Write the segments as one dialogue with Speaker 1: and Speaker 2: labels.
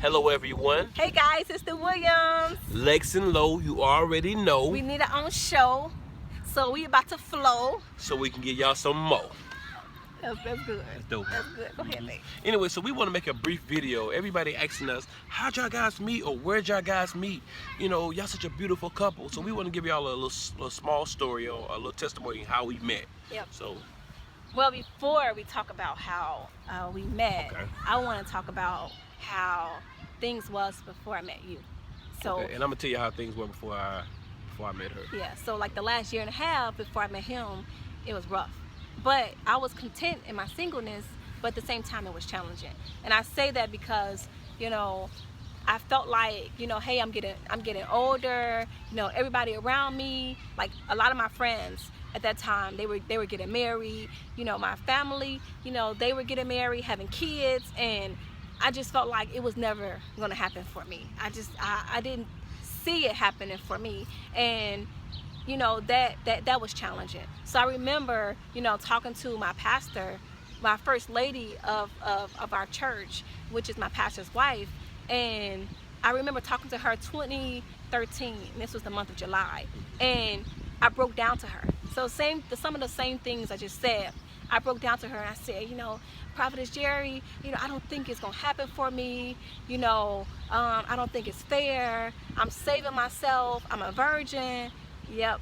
Speaker 1: Hello everyone.
Speaker 2: Hey guys, it's the Williams.
Speaker 1: Lex and Lo, you already know.
Speaker 2: We need our own show, so we about to flow.
Speaker 1: So we can get y'all some more.
Speaker 2: That's good.
Speaker 1: That's dope.
Speaker 2: That's good. Go ahead, babe.
Speaker 1: Anyway, so we want to make a brief video. Everybody asking us, how'd y'all guys meet or where'd y'all guys meet? You know, y'all such a beautiful couple. So we want to give y'all a little small story or a little testimony how we met.
Speaker 2: Yep.
Speaker 1: So.
Speaker 2: Well, before we talk about how we met,
Speaker 1: Okay.
Speaker 2: I want to talk about how things was before I met you. So.
Speaker 1: Okay. And I'm gonna tell you how things were before I met her.
Speaker 2: Yeah. So like the last year and a half before I met him, it was rough. But I was content in my singleness, but at the same time it was challenging. And I say that because, you know, I felt like, you know, hey, I'm getting older, you know, everybody around me, like a lot of my friends at that time, they were getting married, you know, my family, you know, they were getting married, having kids, and I just felt like it was never going to happen for me. I didn't see it happening for me. And you know, that was challenging. So I remember, you know, talking to my pastor, my first lady of our church, which is my pastor's wife, and I remember talking to her 2013, and this was the month of July, and I broke down to her. So some of the same things I just said, I broke down to her and I said, you know, Prophetess Jerry, you know, I don't think it's gonna happen for me. You know, I don't think it's fair. I'm saving myself. I'm a virgin. Yep.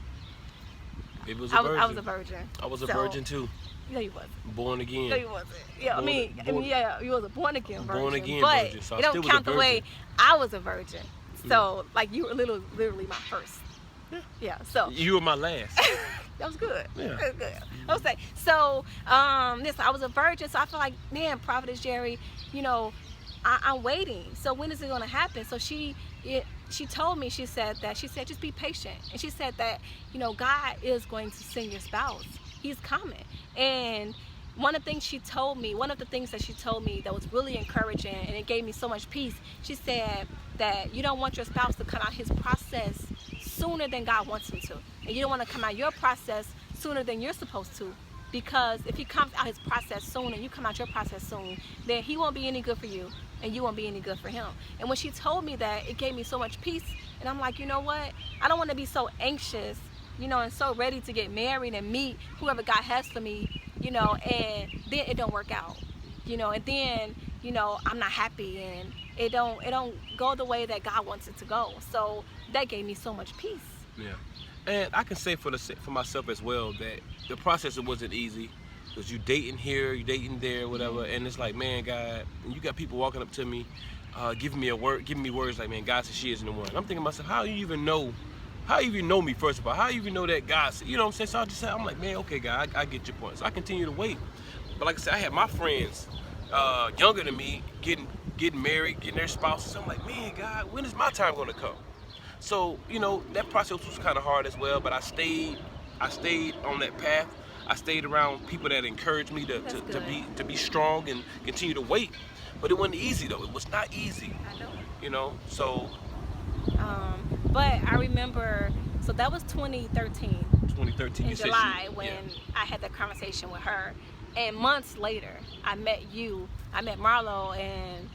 Speaker 1: It was a virgin.
Speaker 2: I was a virgin.
Speaker 1: I was a virgin too.
Speaker 2: No, you wasn't.
Speaker 1: Born again.
Speaker 2: No, you wasn't. Yeah, yeah, you was a born again virgin.
Speaker 1: Born again
Speaker 2: but
Speaker 1: virgin. So
Speaker 2: it don't count the way I was a virgin. So, like, you were literally my first. Yeah. So.
Speaker 1: You were my last.
Speaker 2: That was good.
Speaker 1: Yeah.
Speaker 2: That was good. I was like, so, listen, I was a virgin, so I feel like, man, Prophetess Jerry, you know, I'm waiting. So when is it gonna happen? So she told me, she said just be patient. And she said that, you know, God is going to send your spouse. He's coming. And one of the things that she told me that was really encouraging, and it gave me so much peace, she said that you don't want your spouse to come out his process sooner than God wants him to. And you don't want to come out your process sooner than you're supposed to. Because if he comes out his process soon and you come out your process soon, then he won't be any good for you and you won't be any good for him. And when she told me that, it gave me so much peace. And I'm like, you know what? I don't want to be so anxious, you know, and so ready to get married and meet whoever God has for me, you know, and then it don't work out, you know, and then, you know, I'm not happy and it don't go the way that God wants it to go. So that gave me so much peace.
Speaker 1: Yeah. And I can say for myself as well that the process, it wasn't easy, because you dating here, you dating there, whatever, and it's like, man, God, and you got people walking up to me, giving me words like, man, God said she isn't the one. And I'm thinking to myself, how you even know me, first of all? How you even know that God said, you know what I'm saying? So I'm like, man, okay, God, I get your point. So I continue to wait. But like I said, I had my friends younger than me getting married, getting their spouses. I'm like, man, God, when is my time gonna come? So, you know, that process was kind of hard as well, but I stayed on that path. I stayed around people that encouraged me to be strong and continue to wait. But it wasn't easy though. It was not easy.
Speaker 2: I know.
Speaker 1: You know, so.
Speaker 2: But I remember, so that was 2013.
Speaker 1: 2013.
Speaker 2: In July when I had that conversation with her. And months later, I met Marlo in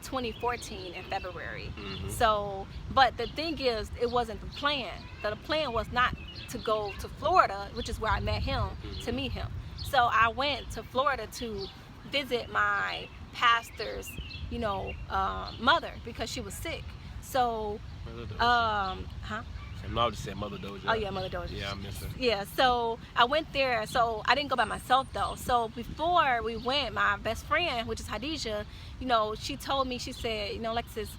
Speaker 2: 2014 in February.
Speaker 1: Mm-hmm.
Speaker 2: So, but the thing is, it wasn't the plan. The plan was not to go to Florida, which is where I met him, to meet him. So I went to Florida to visit my pastor's, you know, mother, because she was sick. So,
Speaker 1: No, I just said Mother Doja.
Speaker 2: Oh yeah, Mother Doja.
Speaker 1: Yeah, I miss her.
Speaker 2: Yeah, so I went there. So I didn't go by myself though. So before we went, my best friend, which is Hadijah, you know, she told me, she said, you know, Alexis,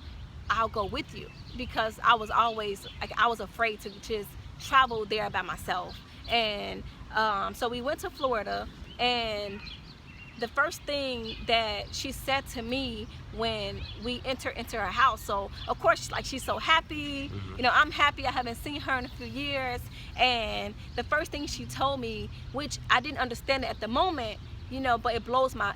Speaker 2: I'll go with you, because I was always like, I was afraid to just travel there by myself. And so we went to Florida, and the first thing that she said to me when we enter into her house, so of course, like, she's so happy, you know, I'm happy, I haven't seen her in a few years, and the first thing she told me, which I didn't understand it at the moment, you know, but it blows my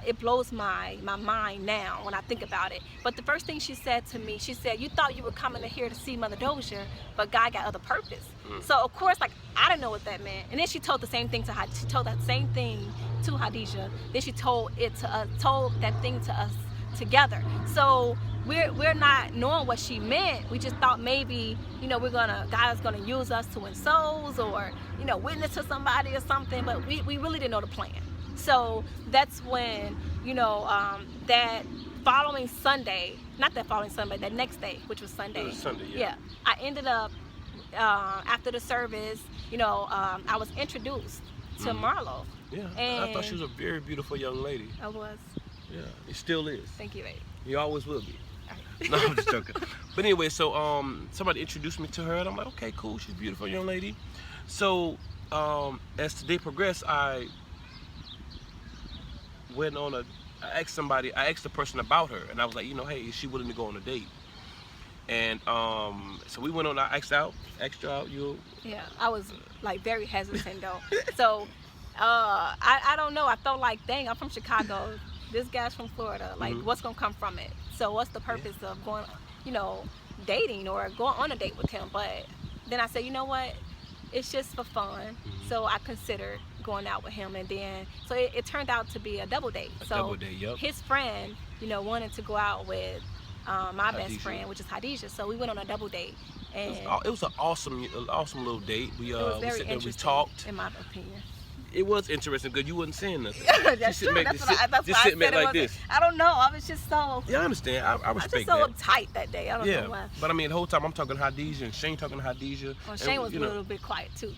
Speaker 2: mind now when I think about it. But the first thing she said to me, she said, you thought you were coming in here to see Mother Doja, but God got other purpose. So of course, like, I didn't know what that meant. And then she told the same thing to she told that same thing to Hadijah. Then she told that thing to us together. So we're not knowing what she meant. We just thought maybe, you know, God's gonna use us to win souls, or, you know, witness to somebody or something. But we really didn't know the plan. So that's when, you know, that following Sunday, not that following Sunday, that next day, which was Sunday.
Speaker 1: It was Sunday, yeah.
Speaker 2: Yeah, I ended up after the service, you know, I was introduced to Marlo.
Speaker 1: Yeah,
Speaker 2: and
Speaker 1: I thought she was a very beautiful young lady.
Speaker 2: I was.
Speaker 1: Yeah, it still is.
Speaker 2: Thank you, babe.
Speaker 1: You always will be. No, I'm just joking. But anyway, so somebody introduced me to her, and I'm like, okay, cool, she's a beautiful young lady. So as the day progressed, I went on I asked the person about her, and I was like, you know, hey, is she willing to go on a date? And so we went on. I asked her out.
Speaker 2: Yeah, I was like very hesitant though. So I don't know. I felt like, dang, I'm from Chicago. This guy's from Florida. Like, what's gonna come from it? So what's the purpose of going, you know, dating or going on a date with him? But then I said, you know what? It's just for fun. So I considered going out with him, and then so it turned out to be a double date.
Speaker 1: Double date, yep.
Speaker 2: His friend, you know, wanted to go out with my best
Speaker 1: Hadijah.
Speaker 2: friend, which is Hadijah. So we went on a double date, and
Speaker 1: it was an awesome little date. We
Speaker 2: it was very
Speaker 1: sat there, we
Speaker 2: interesting,
Speaker 1: talked.
Speaker 2: in my opinion.
Speaker 1: It was interesting because you wasn't saying nothing.
Speaker 2: That's true. That's why I
Speaker 1: sitting back
Speaker 2: said it
Speaker 1: like
Speaker 2: wasn't.
Speaker 1: this.
Speaker 2: I don't know. I was just so.
Speaker 1: Yeah, I understand. I
Speaker 2: I was
Speaker 1: respect
Speaker 2: just so
Speaker 1: that.
Speaker 2: uptight that day. I don't know why.
Speaker 1: But I mean, the whole time I'm talking Hadijah and Shane talking Hadijah.
Speaker 2: Well, Shane
Speaker 1: and,
Speaker 2: was a little bit quiet too.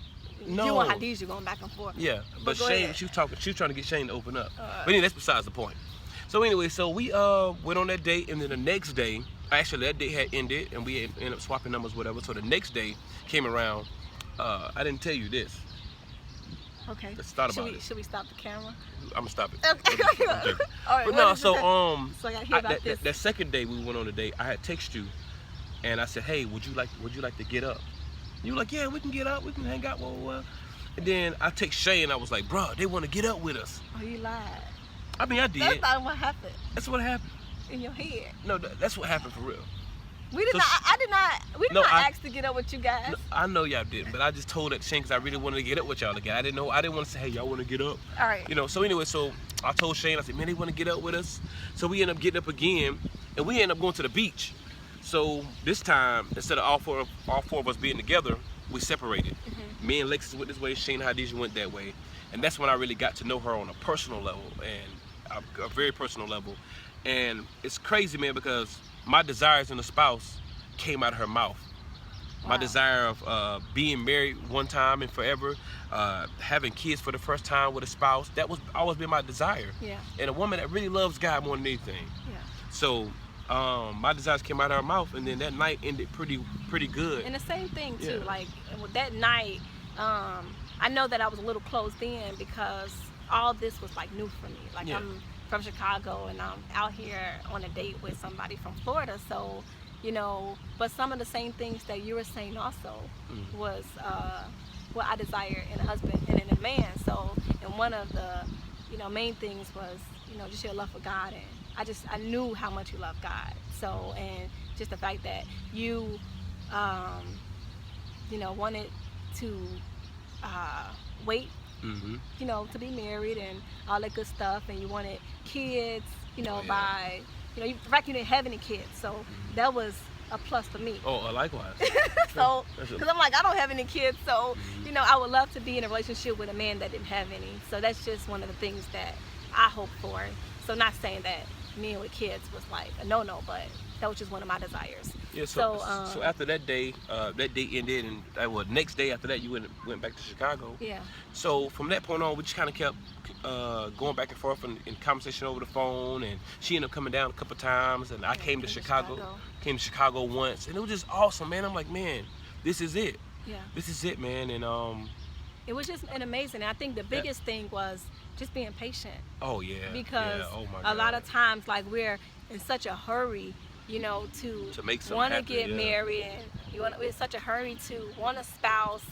Speaker 1: No.
Speaker 2: You and Hadijah going back and forth.
Speaker 1: Yeah, but
Speaker 2: go
Speaker 1: Shane,
Speaker 2: ahead.
Speaker 1: she was trying to get Shane to open up. But anyway, that's besides the point. So anyway, so we went on that date, and then the next day, actually that date had ended, and we ended up swapping numbers, whatever. So the next day came around. I didn't tell you this.
Speaker 2: Okay.
Speaker 1: Let's thought about it.
Speaker 2: Should we stop the camera?
Speaker 1: I'm gonna stop it.
Speaker 2: Okay.
Speaker 1: I'm joking.
Speaker 2: All right.
Speaker 1: But
Speaker 2: what
Speaker 1: no,
Speaker 2: is
Speaker 1: so
Speaker 2: it so I gotta hear about this.
Speaker 1: that second day we went on a date, I had texted you, and I said, hey, would you like to get up? You were like, yeah, we can get up, we can hang out, blah. And then I text Shane, I was like, bro, they want to get up with us.
Speaker 2: Oh, you lied.
Speaker 1: I mean, I did.
Speaker 2: That's not what happened
Speaker 1: That's what happened.
Speaker 2: in your head.
Speaker 1: No, that's what happened for real.
Speaker 2: We did
Speaker 1: So
Speaker 2: not. I did not. We did
Speaker 1: No,
Speaker 2: not
Speaker 1: I-
Speaker 2: ask to get up with you guys.
Speaker 1: No, I know y'all didn't, but I just told that Shane because I really wanted to get up with y'all again. I didn't want to say, hey, y'all want to get up?
Speaker 2: All right.
Speaker 1: You know, so anyway, so I told Shane, I said, man, they want to get up with us. So we end up getting up again, and we end up going to the beach. So this time, instead of all four of us being together, we separated. Me and Alexis went this way, Shane and Hadijah went that way. And that's when I really got to know her on a personal level, and a very personal level. And it's crazy, man, because my desires in a spouse came out of her mouth. My
Speaker 2: Wow.
Speaker 1: desire of being married one time and forever, having kids for the first time with a spouse, that was always been my desire.
Speaker 2: Yeah.
Speaker 1: And a woman that really loves God more than anything.
Speaker 2: Yeah.
Speaker 1: So my desires came out of her mouth, and then that night ended pretty good.
Speaker 2: And the same thing too.
Speaker 1: Yeah.
Speaker 2: Like with that night, I know that I was a little closed in because all this was like new for me. Like
Speaker 1: Yeah.
Speaker 2: I'm from Chicago and I'm out here on a date with somebody from Florida. So, you know, but some of the same things that you were saying also was what I desire in a husband and in a man. So, and one of the, you know, main things was, you know, just your love for God, and I knew how much you love God. So, and just the fact that you, you know, wanted to wait, you know, to be married and all that good stuff, and you wanted kids, you know, by, you know, you didn't have any kids, so that was a plus for me.
Speaker 1: Oh, likewise.
Speaker 2: So, because I'm like, I don't have any kids, so, you know, I would love to be in a relationship with a man that didn't have any. So that's just one of the things that I hope for. So not saying that men with kids was like a no-no, but that was just one of my desires.
Speaker 1: Yeah. So after that day ended, and well, next day after that, you went back to Chicago.
Speaker 2: Yeah.
Speaker 1: So from that point on, we just kind of kept going back and forth in conversation over the phone, and she ended up coming down a couple times, and I came to Chicago. Came to Chicago once, and it was just awesome, man. I'm like, man, this is it.
Speaker 2: Yeah.
Speaker 1: This is it, man. And
Speaker 2: it was just an amazing. And I think the biggest thing was just being patient.
Speaker 1: Oh yeah.
Speaker 2: Because
Speaker 1: yeah. Oh my God.
Speaker 2: a lot of times, like, we're in such a hurry, you know, to
Speaker 1: make something
Speaker 2: want to
Speaker 1: happen,
Speaker 2: get
Speaker 1: yeah.
Speaker 2: married, and we're in such a hurry to want a spouse,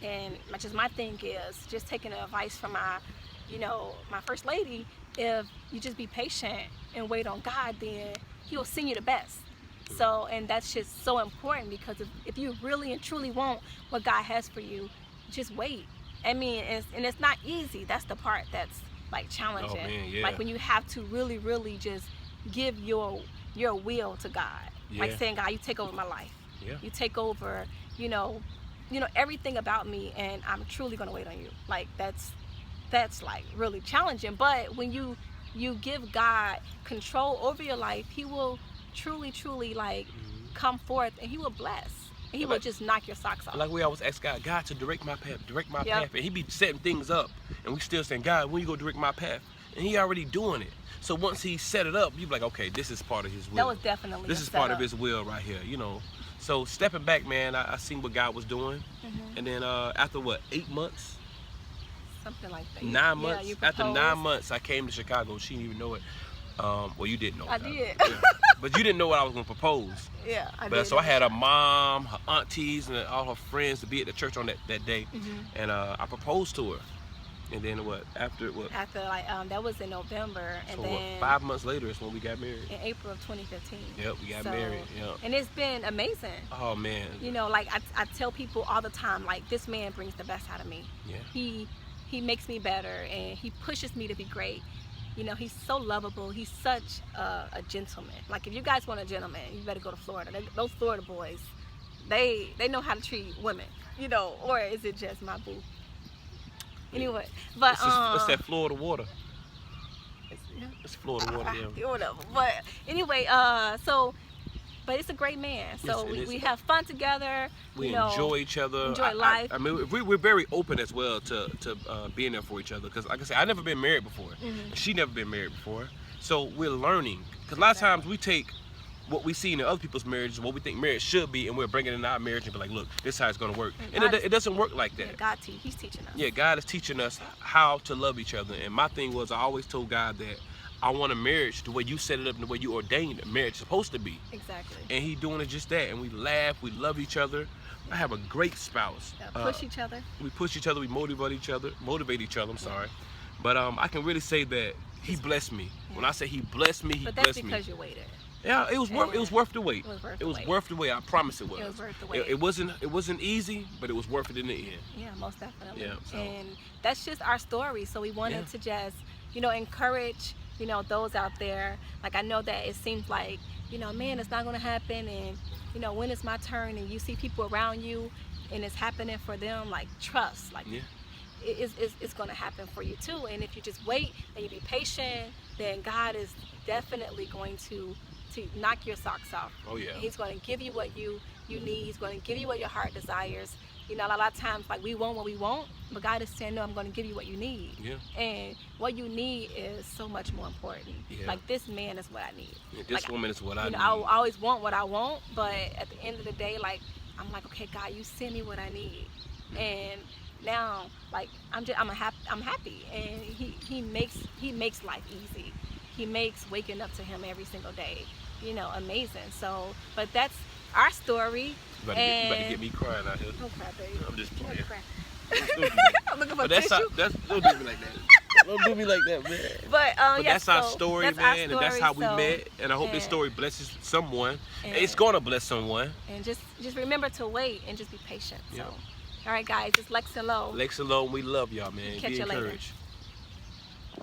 Speaker 2: and just my thing is just taking advice from my, you know, my first lady. If you just be patient and wait on God, then He will send you the best. So, and that's just so important, because if you really and truly want what God has for you, just wait. I mean, and it's not easy. That's the part that's like challenging.
Speaker 1: Oh, man, yeah.
Speaker 2: Like when you have to really, really just give your your will to God.
Speaker 1: Yeah.
Speaker 2: Like saying, God, you take over my life.
Speaker 1: Yeah.
Speaker 2: You take over, everything about me, and I'm truly gonna wait on you. Like that's like really challenging. But when you give God control over your life, He will truly like come forth, and He will bless. And He will just knock your socks off.
Speaker 1: Like we always ask God to direct my path,
Speaker 2: Yep.
Speaker 1: path. And He be setting things up, and we still saying, God, when you go direct my path? And He already doing it. So once He set it up, you be like, okay, this is part of His will.
Speaker 2: That was definitely
Speaker 1: This is part of His will right here, So stepping back, man, I seen what God was doing. And then after what, 8 months?
Speaker 2: Something like that.
Speaker 1: 9 months?
Speaker 2: You
Speaker 1: After
Speaker 2: proposed.
Speaker 1: 9 months, I came to Chicago. She didn't even know it. Well, you didn't know.
Speaker 2: I did.
Speaker 1: Yeah. But you didn't know what I was gonna propose.
Speaker 2: Yeah, I
Speaker 1: But
Speaker 2: did.
Speaker 1: so I had her mom, her aunties, and all her friends to be at the church on that day, and I proposed to her. And then what? After
Speaker 2: like that was in November, and
Speaker 1: so
Speaker 2: then
Speaker 1: 5 months later is when we got married.
Speaker 2: in April of 2015.
Speaker 1: Yep, we got married. Yep.
Speaker 2: And it's been amazing.
Speaker 1: Oh man.
Speaker 2: Like I tell people all the time, like this man brings the best out of me.
Speaker 1: Yeah.
Speaker 2: He makes me better, and he pushes me to be great. He's so lovable. He's such a gentleman. Like if you guys want a gentleman, you better go to Florida. Those Florida boys, they know how to treat women. Or is it just my boo? Anyway, but
Speaker 1: it's that Florida water. It's Florida water. Yeah.
Speaker 2: Whatever. But anyway, but it's a great man. So we have fun together.
Speaker 1: We enjoy each other.
Speaker 2: Enjoy life.
Speaker 1: I mean, we're very open as well to being there for each other. Because like I said, I never been married before. And she never been married before. So we're learning. Because a lot of times we take what we see in other people's marriages, what we think marriage should be, and we're bringing it in our marriage and be like, look, this is how it's going to work. And it doesn't work like that.
Speaker 2: Yeah, He's teaching us.
Speaker 1: Yeah, God is teaching us how to love each other. And my thing was, I always told God that I want a marriage the way you set it up and the way you ordained a marriage is supposed to be.
Speaker 2: Exactly.
Speaker 1: And He doing it just that. And we laugh, we love each other. I have a great spouse.
Speaker 2: Yeah, push each other.
Speaker 1: We push each other, we motivate each other. I'm sorry. But I can really say that He blessed me. Yeah. When I say He blessed me, He blessed me.
Speaker 2: But that's because you waited.
Speaker 1: Yeah, it was worth the wait.
Speaker 2: It was
Speaker 1: worth the wait. I promise it was.
Speaker 2: It was worth the wait.
Speaker 1: It wasn't easy, but it was worth it in the end.
Speaker 2: Yeah, most definitely.
Speaker 1: Yeah, so.
Speaker 2: And that's just our story. So we wanted to just, encourage, those out there. Like I know that it seems like, man, it's not going to happen, and when it's my turn, and you see people around you, and it's happening for them. Like trust, like. Yeah. It's going to happen for you too. And if you just wait and you be patient, then God is definitely going to knock your socks off.
Speaker 1: Oh yeah.
Speaker 2: He's going to give you what you need. He's going to give you what your heart desires. A lot of times, like, we want what we want, but God is saying, no, I'm going to give you what you need.
Speaker 1: Yeah.
Speaker 2: And what you need is so much more important.
Speaker 1: Yeah.
Speaker 2: Like, this man is what I need.
Speaker 1: Yeah, this woman is what I need.
Speaker 2: I always want what I want, but at the end of the day, like, I'm like, okay, God, you send me what I need. And now, like, I'm happy, and he makes life easy. He makes waking up to Him every single day, amazing. So, but that's our story.
Speaker 1: You better get me crying out here.
Speaker 2: Don't cry, baby.
Speaker 1: I'm just playing.
Speaker 2: I'm looking for
Speaker 1: But
Speaker 2: tissue.
Speaker 1: Don't do me like that. Don't do me like that, man.
Speaker 2: But
Speaker 1: that's our story,
Speaker 2: that's
Speaker 1: man,
Speaker 2: our story,
Speaker 1: and that's how we met. And I hope this story blesses someone. It's gonna bless someone.
Speaker 2: And just remember to wait and just be patient.
Speaker 1: Yeah.
Speaker 2: So, all right, guys, it's Lex Lo.
Speaker 1: Lex Lo, we love y'all, man.
Speaker 2: Catch
Speaker 1: Be
Speaker 2: you later.
Speaker 1: encouraged.